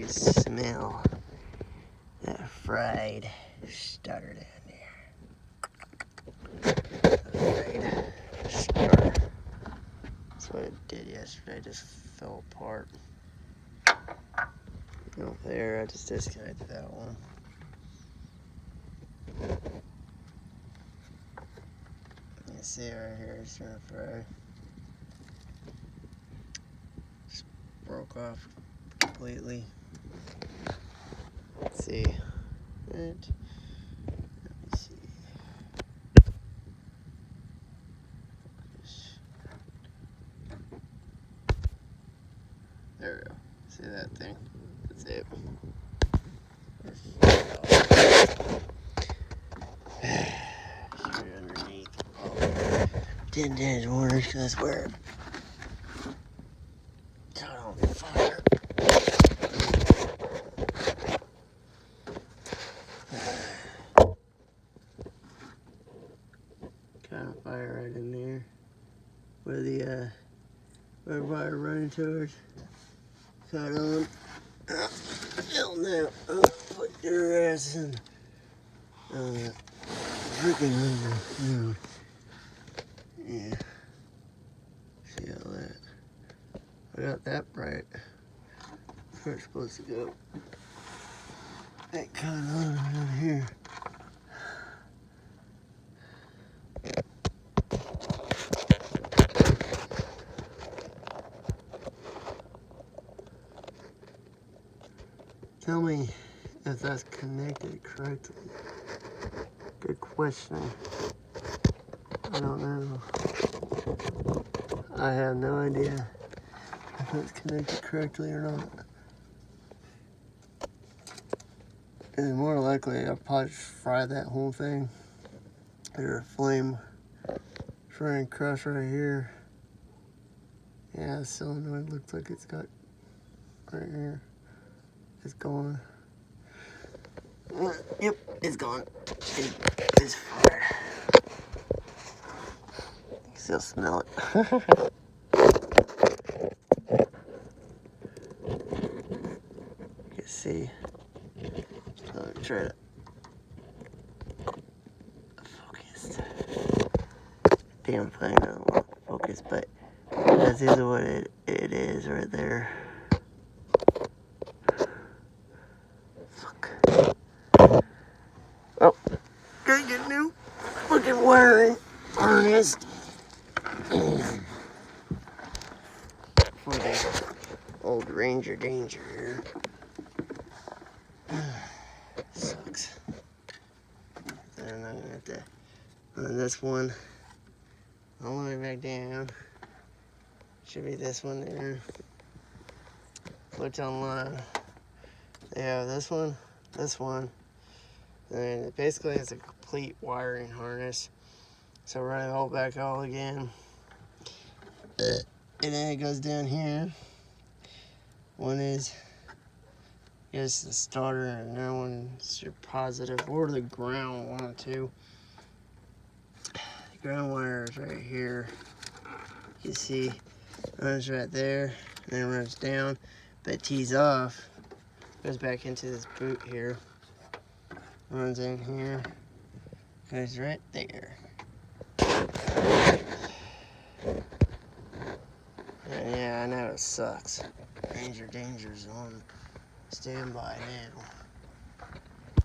can smell that fried starter down there. Fried starter. That's what it did yesterday, just fell apart. Up there, I just disconnected that one. You see right here, it's trying to fry. Just broke off completely. Let's see. Let me see. There we go. See that thing? That's it. Shoot it underneath. Oh. 10 days warning, because that's where it caught on fire. Caught on fire right in there. Where the fire running towards. Caught on. Hell no. Put your ass in. Freaking under. Yeah. See all that? I got that bright. Where it's supposed to go. That caught on down here. Tell me if that's connected correctly. Good question. I don't know. I have no idea if it's connected correctly or not. And more likely, I'll probably just fry that whole thing. There's a flame trying to crush right here. Yeah, the solenoid looks like it's got right here. It's gone. Yep, it's gone. It's fired. You can still smell it. You can see. Let me try to focus. Damn thing, I don't want to focus, but that's either what it is right there. Fuck. Oh, gotta get new fucking wiring harness for the old Ranger Danger here. Sucks. And I'm gonna have to run this one all the way back down. Should be this one there. Switch online. They have this one, and basically it's a complete wiring harness. So run it all back all again. And then it goes down here. One is just the starter, and that one's your positive, or the ground, one or two. The ground wire is right here. You can see it runs right there, and then it runs down, but it tees off, goes back into this boot here, runs in here, goes right there. And yeah, I know it sucks. Ranger Danger's on standby now.